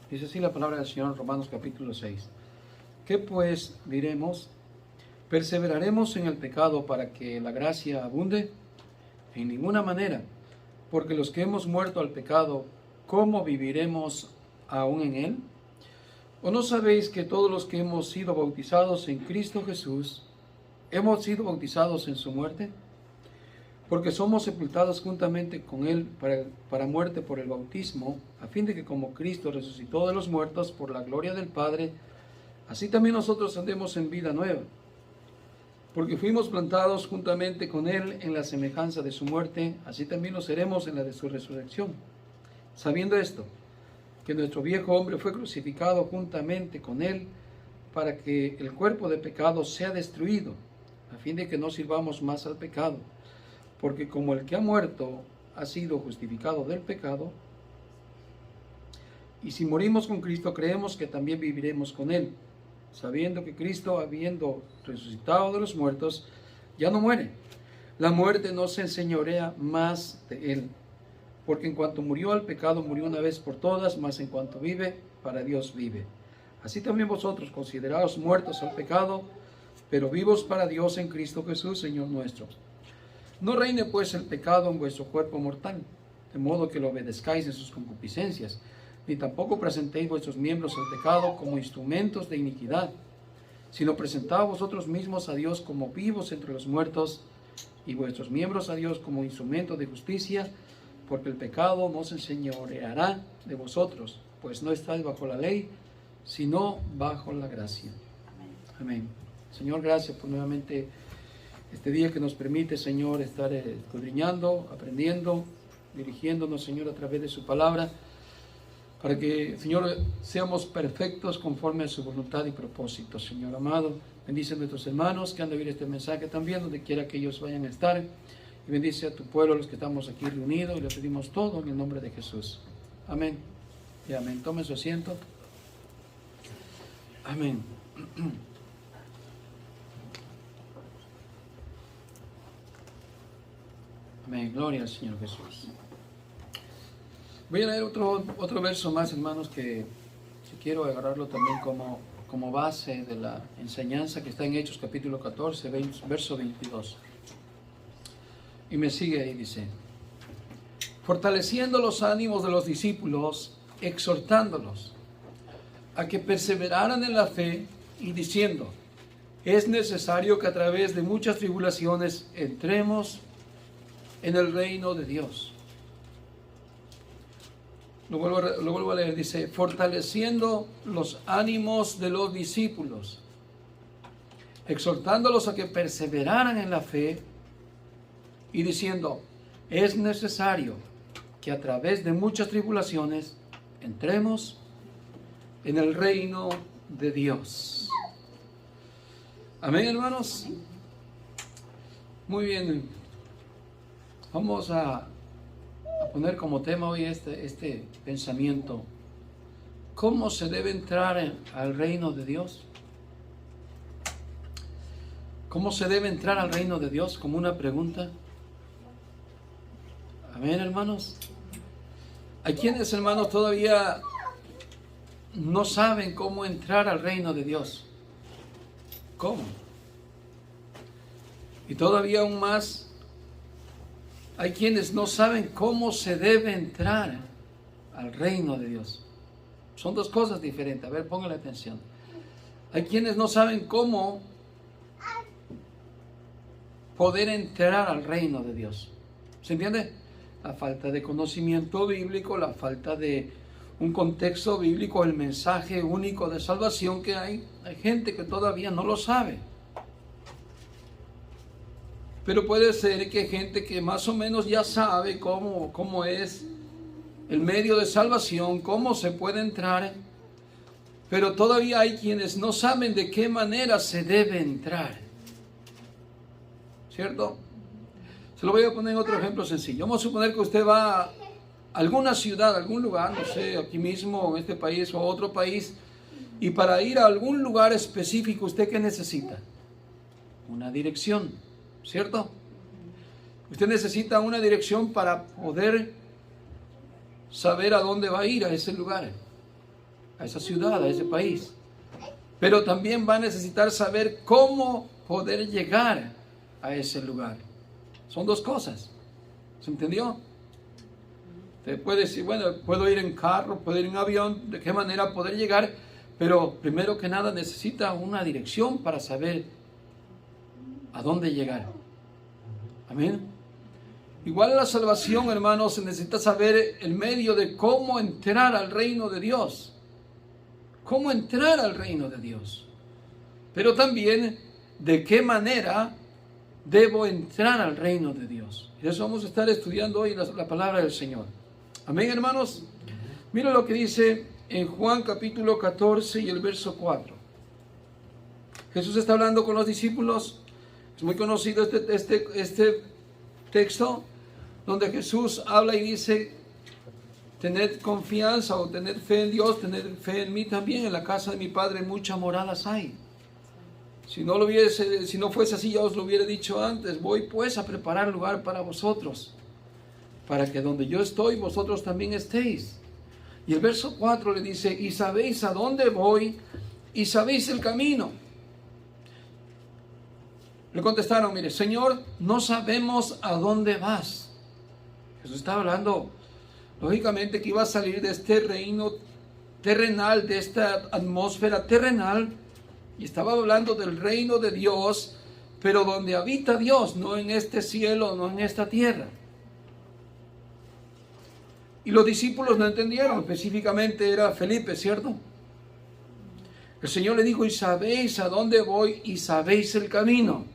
Dice así la palabra del Señor en Romanos capítulo 6. ¿Qué pues diremos? ¿Perseveraremos en el pecado para que la gracia abunde? En ninguna manera, porque los que hemos muerto al pecado, ¿cómo viviremos aún en él? ¿O no sabéis que todos los que hemos sido bautizados en Cristo Jesús, hemos sido bautizados en su muerte? Porque somos sepultados juntamente con Él para muerte por el bautismo, a fin de que como Cristo resucitó de los muertos por la gloria del Padre, así también nosotros andemos en vida nueva. Porque fuimos plantados juntamente con Él en la semejanza de su muerte, así también lo seremos en la de su resurrección. Sabiendo esto, que nuestro viejo hombre fue crucificado juntamente con Él, para que el cuerpo de pecado sea destruido, a fin de que no sirvamos más al pecado. Porque como el que ha muerto ha sido justificado del pecado, y si morimos con Cristo, creemos que también viviremos con Él, sabiendo que Cristo, habiendo resucitado de los muertos, ya no muere. La muerte no se enseñorea más de Él, porque en cuanto murió al pecado, murió una vez por todas, mas en cuanto vive, para Dios vive. Así también vosotros, consideraos muertos al pecado, pero vivos para Dios en Cristo Jesús, Señor nuestro. No reine pues el pecado en vuestro cuerpo mortal, de modo que lo obedezcáis en sus concupiscencias, ni tampoco presentéis vuestros miembros al pecado como instrumentos de iniquidad, sino presentaos vosotros mismos a Dios como vivos entre los muertos, y vuestros miembros a Dios como instrumentos de justicia, porque el pecado no se enseñoreará de vosotros, pues no estáis bajo la ley, sino bajo la gracia. Amén. Señor, gracias por nuevamente este día que nos permite, Señor, estar escudriñando, aprendiendo, dirigiéndonos, Señor, a través de su palabra, para que, Señor, seamos perfectos conforme a su voluntad y propósito. Señor amado, bendice a nuestros hermanos que han de oír este mensaje también, donde quiera que ellos vayan a estar, y bendice a tu pueblo, los que estamos aquí reunidos, y le pedimos todo en el nombre de Jesús. Amén y amén. Tomen su asiento. Amén. Amén, gloria al Señor Jesús. Voy a leer otro verso más, hermanos, que quiero agarrarlo también como base de la enseñanza que está en Hechos capítulo 14, verso 22. Y me sigue ahí, dice: fortaleciendo los ánimos de los discípulos, exhortándolos a que perseveraran en la fe, y diciendo: es necesario que a través de muchas tribulaciones entremos en el reino de Dios. Lo vuelvo a leer, dice: fortaleciendo los ánimos de los discípulos, exhortándolos a que perseveraran en la fe, y diciendo: es necesario que a través de muchas tribulaciones entremos en el reino de Dios. Amén, hermanos. Muy bien. Vamos a poner como tema hoy este pensamiento: ¿cómo se debe entrar al reino de Dios? ¿Cómo se debe entrar al reino de Dios? Como una pregunta. Amén, hermanos. Hay quienes, hermanos, todavía no saben cómo entrar al reino de Dios. ¿Cómo? Y todavía aún más, hay quienes no saben cómo se debe entrar al reino de Dios. Son dos cosas diferentes. A ver, póngale atención. Hay quienes no saben cómo poder entrar al reino de Dios. ¿Se entiende? La falta de conocimiento bíblico, la falta de un contexto bíblico, el mensaje único de salvación que hay. Hay gente que todavía no lo sabe. Pero puede ser que hay gente que más o menos ya sabe cómo es el medio de salvación, cómo se puede entrar, pero todavía hay quienes no saben de qué manera se debe entrar. ¿Cierto? Se lo voy a poner en otro ejemplo sencillo. Vamos a suponer que usted va a alguna ciudad, algún lugar, no sé, aquí mismo, en este país o otro país, y para ir a algún lugar específico, ¿usted qué necesita? Una dirección, ¿cierto? Usted necesita una dirección para poder saber a dónde va a ir a ese lugar. a esa ciudad, a ese país. Pero también va a necesitar saber cómo poder llegar a ese lugar. Son dos cosas. ¿Se entendió? Te puede decir, bueno, puedo ir en carro, puedo ir en avión, ¿de qué manera poder llegar? Pero primero que nada necesita una dirección para saber a dónde llegar. Amén. Igual la salvación, hermanos, se necesita saber el medio de cómo entrar al reino de Dios. Cómo entrar al reino de Dios. Pero también de qué manera debo entrar al reino de Dios. Y eso vamos a estar estudiando hoy la palabra del Señor. Amén, hermanos. Mira lo que dice en Juan capítulo 14 y el verso 4. Jesús está hablando con los discípulos. Es muy conocido este texto donde Jesús habla y dice: tened confianza o tened fe en Dios, tened fe en mí también. En la casa de mi Padre muchas moradas hay. Si no fuese así, ya os lo hubiera dicho antes. Voy pues a preparar lugar para vosotros, para que donde yo estoy, vosotros también estéis. Y el verso 4 le dice: y sabéis a dónde voy, y sabéis el camino. Le contestaron: mire, Señor, no sabemos a dónde vas. Jesús estaba hablando, lógicamente, que iba a salir de este reino terrenal, de esta atmósfera terrenal, y estaba hablando del reino de Dios, pero donde habita Dios, no en este cielo, no en esta tierra. Y los discípulos no entendieron, específicamente era Felipe, ¿cierto? El Señor le dijo: y sabéis a dónde voy y sabéis el camino.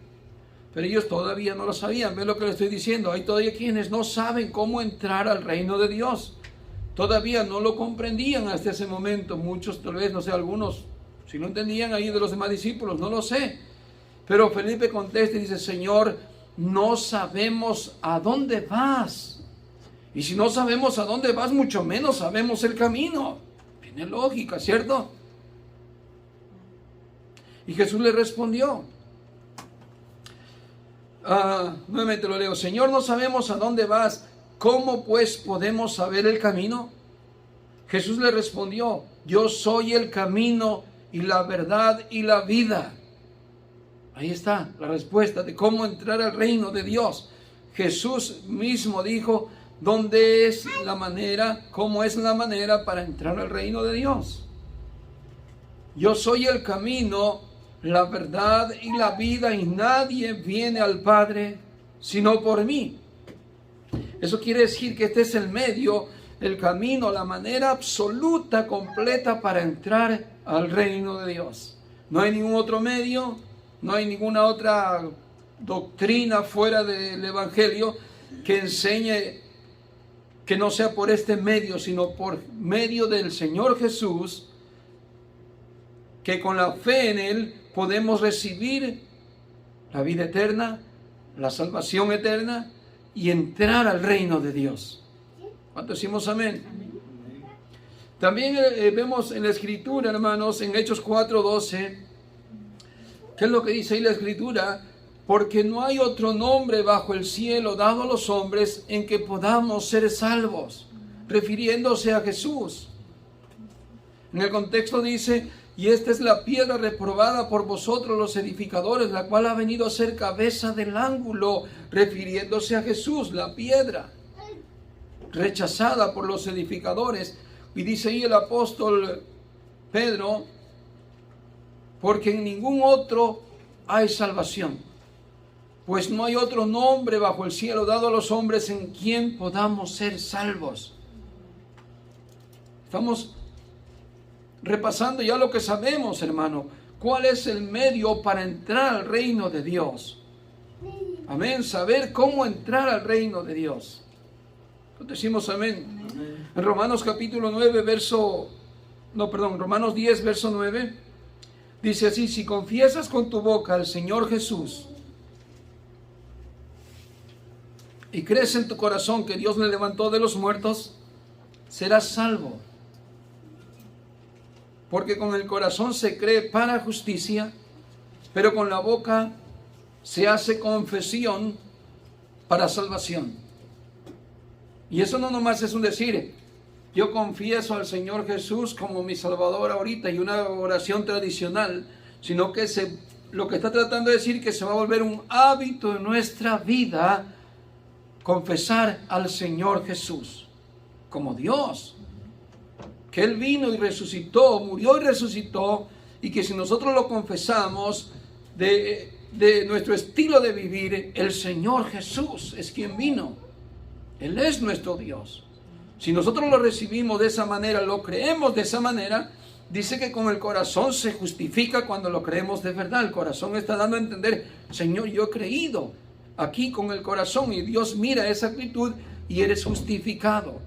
Pero ellos todavía no lo sabían. ¿Ven lo que le estoy diciendo? Hay todavía quienes no saben cómo entrar al reino de Dios. Todavía no lo comprendían hasta ese momento. Muchos, tal vez, no sé, algunos, si no entendían ahí de los demás discípulos, no lo sé. Pero Felipe contesta y dice: Señor, no sabemos a dónde vas. Y si no sabemos a dónde vas, mucho menos sabemos el camino. Tiene lógica, ¿cierto? Y Jesús le respondió. Nuevamente lo leo: Señor, no sabemos a dónde vas. ¿Cómo pues podemos saber el camino? Jesús le respondió: yo soy el camino y la verdad y la vida. Ahí está la respuesta de cómo entrar al reino de Dios. Jesús mismo dijo dónde es la manera, cómo es la manera para entrar al reino de Dios. Yo soy el camino, la verdad y la vida, y nadie viene al Padre sino por mí. Eso quiere decir que este es el medio, el camino, la manera absoluta, completa para entrar al reino de Dios. No hay ningún otro medio, no hay ninguna otra doctrina fuera del Evangelio que enseñe que no sea por este medio, sino por medio del Señor Jesús, que con la fe en Él podemos recibir la vida eterna, la salvación eterna y entrar al reino de Dios. ¿Cuánto decimos amén? También vemos en la Escritura, hermanos, en Hechos 4:12, ¿qué es lo que dice ahí la Escritura? Porque no hay otro nombre bajo el cielo dado a los hombres en que podamos ser salvos, refiriéndose a Jesús. En el contexto dice: y esta es la piedra reprobada por vosotros los edificadores, la cual ha venido a ser cabeza del ángulo, refiriéndose a Jesús, la piedra rechazada por los edificadores. Y dice ahí el apóstol Pedro: porque en ningún otro hay salvación, pues no hay otro nombre bajo el cielo dado a los hombres en quien podamos ser salvos. Estamos repasando ya lo que sabemos, hermano. ¿Cuál es el medio para entrar al reino de Dios? Amén. Saber cómo entrar al reino de Dios. Decimos amén. En Romanos capítulo 9, Romanos 10, verso 9, dice así: si confiesas con tu boca al Señor Jesús y crees en tu corazón que Dios le levantó de los muertos, serás salvo. Porque con el corazón se cree para justicia, pero con la boca se hace confesión para salvación. Y eso no nomás es un decir, yo confieso al Señor Jesús como mi Salvador ahorita y una oración tradicional, sino que lo que está tratando de decir que se va a volver un hábito en nuestra vida confesar al Señor Jesús como Dios, que Él vino y resucitó, murió y resucitó, y que si nosotros lo confesamos de nuestro estilo de vivir, el Señor Jesús es quien vino. Él es nuestro Dios. Si nosotros lo recibimos de esa manera, lo creemos de esa manera, dice que con el corazón se justifica cuando lo creemos de verdad. El corazón está dando a entender, Señor, yo he creído aquí con el corazón, y Dios mira esa actitud y eres justificado.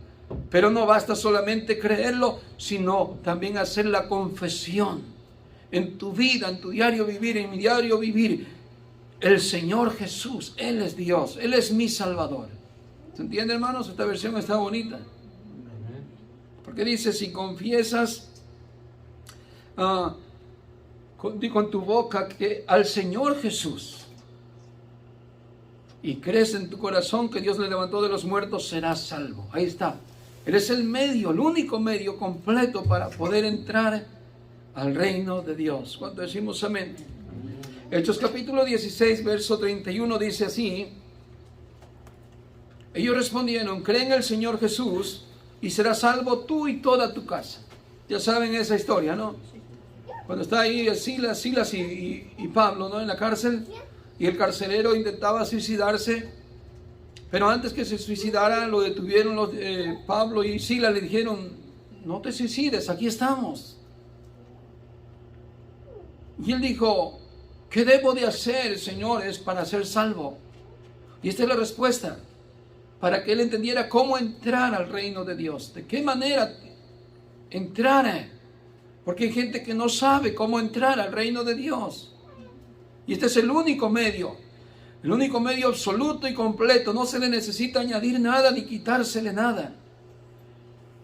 Pero no basta solamente creerlo, sino también hacer la confesión en tu vida, en tu diario vivir, en mi diario vivir. El Señor Jesús, Él es Dios, Él es mi Salvador. ¿Se entiende, hermanos? Esta versión está bonita. Porque dice, si confiesas con tu boca que al Señor Jesús y crees en tu corazón que Dios le levantó de los muertos, serás salvo. Ahí está. Él es el medio, el único medio completo para poder entrar al reino de Dios. ¿Cuánto decimos amén? Hechos capítulo 16, verso 31 dice así: ellos respondieron, cree en el Señor Jesús y serás salvo tú y toda tu casa. Ya saben esa historia, ¿no? Cuando está ahí Silas y Pablo, ¿no?, en la cárcel, y el carcelero intentaba suicidarse, pero antes que se suicidara lo detuvieron Pablo y Silas, le dijeron, no te suicides, aquí estamos. Y él dijo, ¿qué debo de hacer, señores, para ser salvo? Y esta es la respuesta, para que él entendiera cómo entrar al reino de Dios, de qué manera entrar, porque hay gente que no sabe cómo entrar al reino de Dios. Y este es el único medio absoluto y completo, no se le necesita añadir nada ni quitársele nada.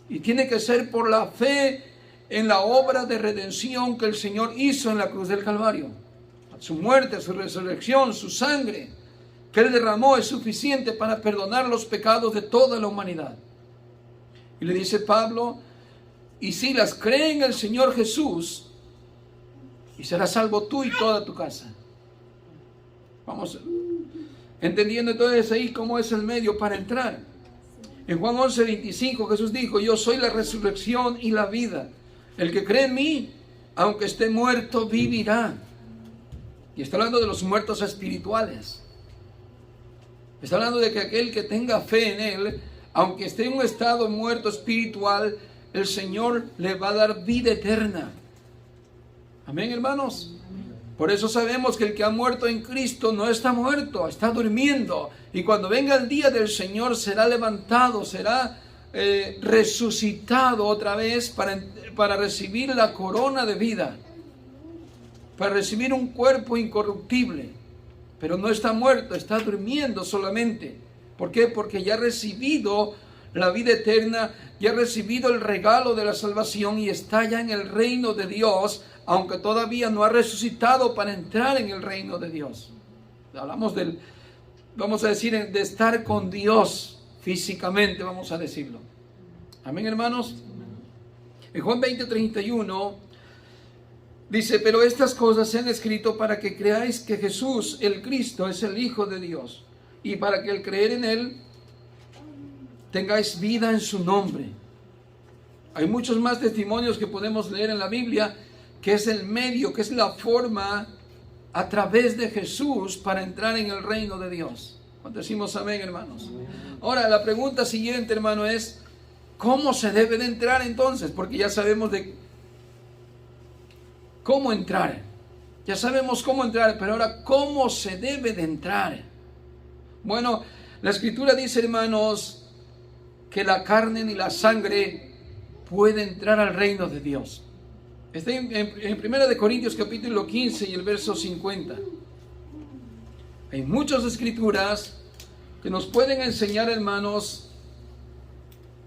Y tiene que ser por la fe en la obra de redención que el Señor hizo en la cruz del Calvario. Su muerte, su resurrección, su sangre que Él derramó es suficiente para perdonar los pecados de toda la humanidad. Y le dice Pablo y Silas, cree en el Señor Jesús y serás salvo tú y toda tu casa. Vamos entendiendo entonces ahí cómo es el medio para entrar. En Juan 11:25 Jesús dijo, yo soy la resurrección y la vida. El que cree en mí, aunque esté muerto, vivirá. Y está hablando de los muertos espirituales. Está hablando de que aquel que tenga fe en Él, aunque esté en un estado muerto espiritual, el Señor le va a dar vida eterna. Amén, hermanos. Por eso sabemos que el que ha muerto en Cristo no está muerto, está durmiendo. Y cuando venga el día del Señor será levantado, será resucitado otra vez para recibir la corona de vida, para recibir un cuerpo incorruptible. Pero no está muerto, está durmiendo solamente. ¿Por qué? Porque ya ha recibido la vida eterna, ya ha recibido el regalo de la salvación y está ya en el reino de Dios, aunque todavía no ha resucitado para entrar en el reino de Dios. Hablamos vamos a decir, de estar con Dios físicamente, vamos a decirlo. Amén, hermanos. En Juan 20:31 dice, pero estas cosas se han escrito para que creáis que Jesús, el Cristo, es el Hijo de Dios, y para que al creer en Él tengáis vida en su nombre. Hay muchos más testimonios que podemos leer en la Biblia, que es el medio, que es la forma a través de Jesús para entrar en el reino de Dios. Cuando decimos amén, hermanos. Ahora, la pregunta siguiente, hermano, es ¿cómo se debe de entrar entonces? Porque ya sabemos de cómo entrar. Ya sabemos cómo entrar, pero ahora, ¿cómo se debe de entrar? Bueno, la Escritura dice, hermanos, que la carne ni la sangre puede entrar al reino de Dios. Está en 1 Corintios capítulo 15 y el verso 50. Hay muchas escrituras que nos pueden enseñar, hermanos,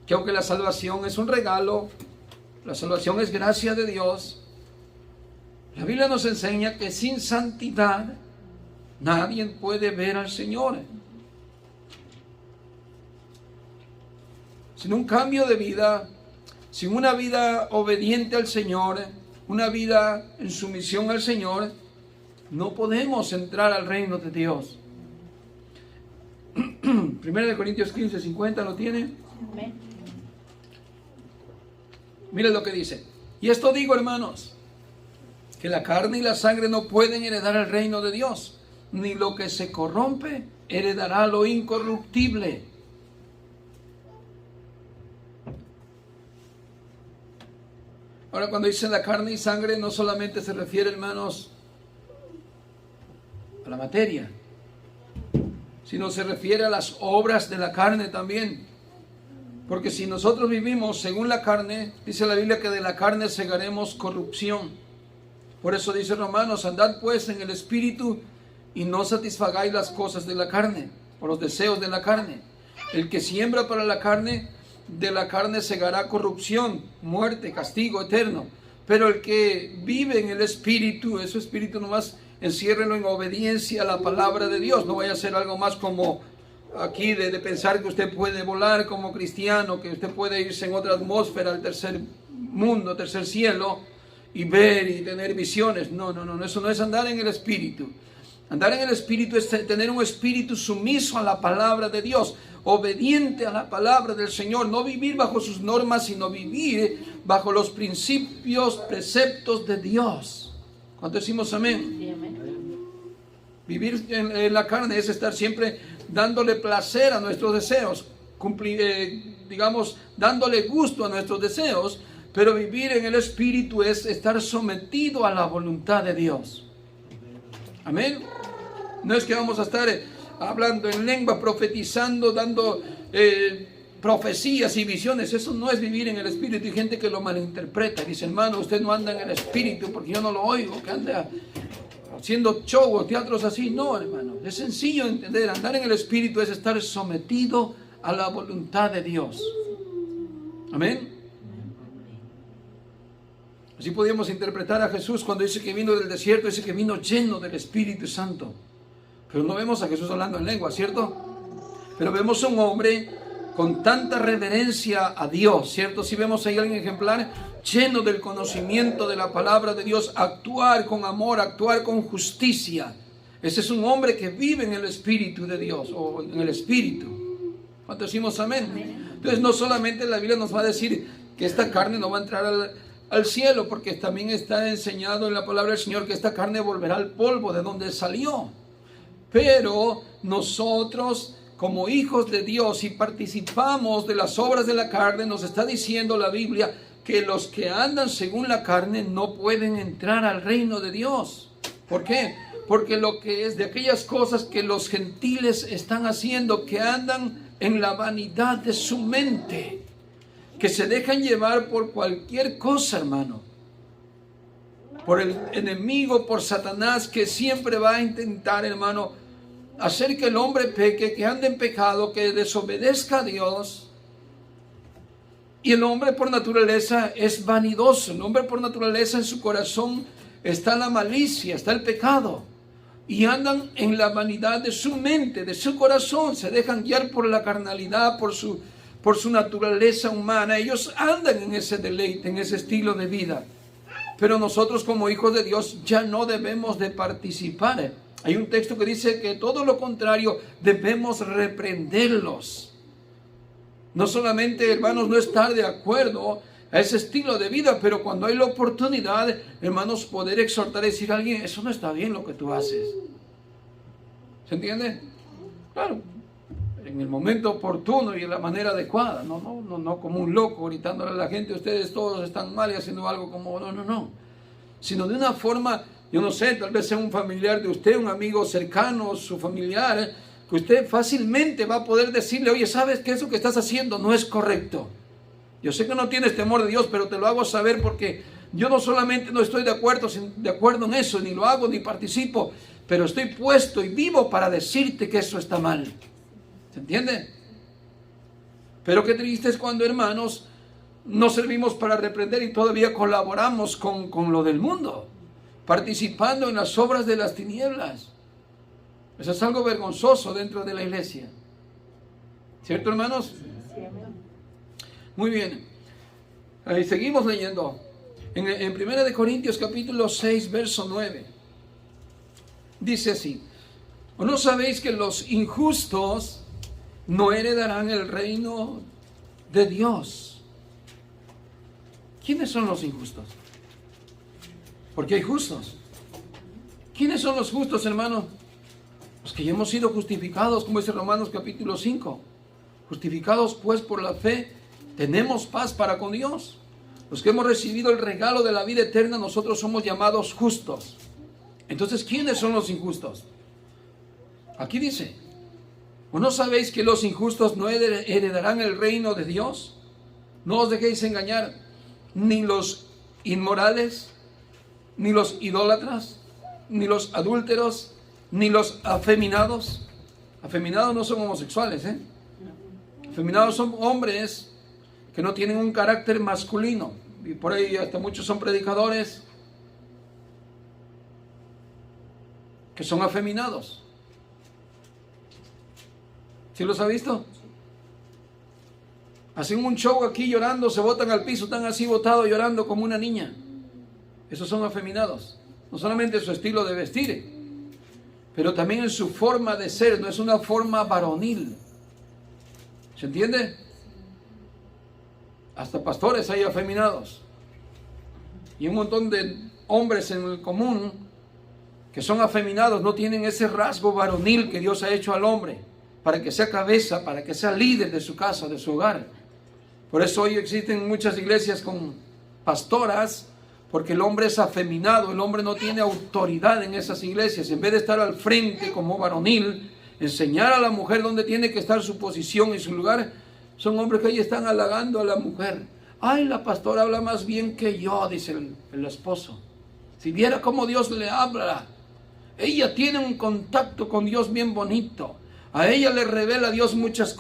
que aunque la salvación es un regalo, la salvación es gracia de Dios, la Biblia nos enseña que sin santidad nadie puede ver al Señor. Sin un cambio de vida, sin una vida obediente al Señor, una vida en sumisión al Señor, no podemos entrar al reino de Dios. 1 Corintios 15, 50, ¿lo tiene? Amén. Mire lo que dice. Y esto digo, hermanos, que la carne y la sangre no pueden heredar el reino de Dios, ni lo que se corrompe heredará lo incorruptible. Ahora, cuando dice la carne y sangre, no solamente se refiere, hermanos, a la materia, sino se refiere a las obras de la carne también. Porque si nosotros vivimos según la carne, dice la Biblia que de la carne segaremos corrupción. Por eso dice Romanos, andad pues en el Espíritu y no satisfagáis las cosas de la carne, por los deseos de la carne. El que siembra para la carne, de la carne segará corrupción, muerte, castigo eterno. Pero el que vive en el Espíritu, ese Espíritu nomás enciérrelo en obediencia a la palabra de Dios. No vaya a ser algo más como aquí de pensar que usted puede volar como cristiano, que usted puede irse en otra atmósfera, al tercer mundo, tercer cielo, y ver y tener visiones. No, eso no es andar en el Espíritu. Andar en el Espíritu es tener un espíritu sumiso a la palabra de Dios, obediente a la palabra del Señor, no vivir bajo sus normas, sino vivir bajo los principios, preceptos de Dios. ¿Cuánto decimos amén? Sí, amén. Vivir en la carne es estar siempre dándole placer a nuestros deseos, dándole gusto a nuestros deseos, pero vivir en el Espíritu es estar sometido a la voluntad de Dios. Amén. No es que vamos a estar hablando en lengua, profetizando, dando profecías y visiones. Eso no es vivir en el Espíritu. Hay gente que lo malinterpreta. Dice, hermano, usted no anda en el Espíritu porque yo no lo oigo, que anda haciendo show o teatros así. No, hermano, es sencillo entender. Andar en el Espíritu es estar sometido a la voluntad de Dios. Amén. Así podíamos interpretar a Jesús cuando dice que vino del desierto, dice que vino lleno del Espíritu Santo. Pero no vemos a Jesús hablando en lengua, ¿cierto? Pero vemos a un hombre con tanta reverencia a Dios, ¿cierto? Si vemos ahí a alguien ejemplar, lleno del conocimiento de la palabra de Dios, actuar con amor, actuar con justicia. Ese es un hombre que vive en el Espíritu de Dios, o en el Espíritu. ¿Cuánto decimos amén? Entonces no solamente la Biblia nos va a decir que esta carne no va a entrar al cielo, porque también está enseñado en la palabra del Señor que esta carne volverá al polvo de donde salió. Pero nosotros, como hijos de Dios, y participamos de las obras de la carne, nos está diciendo la Biblia que los que andan según la carne no pueden entrar al reino de Dios. ¿Por qué? Porque lo que es de aquellas cosas que los gentiles están haciendo, que andan en la vanidad de su mente, que se dejan llevar por cualquier cosa, hermano, por el enemigo, por Satanás, que siempre va a intentar, hermano, hacer que el hombre peque, que ande en pecado, que desobedezca a Dios. Y el hombre por naturaleza es vanidoso. El hombre por naturaleza, en su corazón está la malicia, está el pecado. Y andan en la vanidad de su mente, de su corazón. Se dejan guiar por la carnalidad, por su naturaleza humana. Ellos andan en ese deleite, en ese estilo de vida. Pero nosotros, como hijos de Dios, ya no debemos de participar. Hay un texto que dice que todo lo contrario, debemos reprenderlos. No solamente, hermanos, no estar de acuerdo a ese estilo de vida, pero cuando hay la oportunidad, hermanos, poder exhortar y decir a alguien, eso no está bien lo que tú haces. ¿Se entiende? Claro, en el momento oportuno y en la manera adecuada. No como un loco gritándole a la gente, ustedes todos están mal y haciendo algo como, no. Sino de una forma, yo no sé, tal vez sea un familiar de usted, un amigo cercano, su familiar, que usted fácilmente va a poder decirle, oye, ¿sabes que eso que estás haciendo no es correcto? Yo sé que no tienes temor de Dios, pero te lo hago saber porque yo no solamente no estoy de acuerdo en eso, ni lo hago, ni participo, pero estoy puesto y vivo para decirte que eso está mal. ¿Se entiende? Pero qué triste es cuando, hermanos, no servimos para reprender y todavía colaboramos con lo del mundo, participando en las obras de las tinieblas. Eso es algo vergonzoso dentro de la iglesia. ¿Cierto, hermanos? Sí, amén. Muy bien. Ahí seguimos leyendo. En 1 Corintios capítulo 6, verso 9. Dice así: ¿o no sabéis que los injustos no heredarán el reino de Dios? ¿Quiénes son los injustos? Porque hay justos. ¿Quiénes son los justos, hermano? Los que ya hemos sido justificados, como dice Romanos capítulo 5. Justificados pues por la fe, tenemos paz para con Dios. Los que hemos recibido el regalo de la vida eterna, nosotros somos llamados justos. Entonces, ¿quiénes son los injustos? Aquí dice: ¿o no sabéis que los injustos no heredarán el reino de Dios? No os dejéis engañar, ni los inmorales, ni los idólatras, ni los adúlteros, ni los afeminados. Afeminados no son homosexuales, Afeminados son hombres que no tienen un carácter masculino. Y por ahí hasta muchos son predicadores que son afeminados. ¿Sí los ha visto? Hacen un show aquí llorando, se botan al piso, están así botados llorando como una niña. Esos son afeminados. No solamente en su estilo de vestir, pero también en su forma de ser. No es una forma varonil. ¿Se entiende? Hasta pastores hay afeminados. Y un montón de hombres en el común que son afeminados no tienen ese rasgo varonil que Dios ha hecho al hombre, para que sea cabeza, para que sea líder de su casa, de su hogar. Por eso hoy existen muchas iglesias con pastoras, porque el hombre es afeminado, el hombre no tiene autoridad en esas iglesias. En vez de estar al frente como varonil, enseñar a la mujer dónde tiene que estar su posición y su lugar, son hombres que ahí están halagando a la mujer. Ay, la pastora habla más bien que yo, dice el esposo. Si viera cómo Dios le habla. Ella tiene un contacto con Dios bien bonito. A ella le revela a Dios muchas cosas.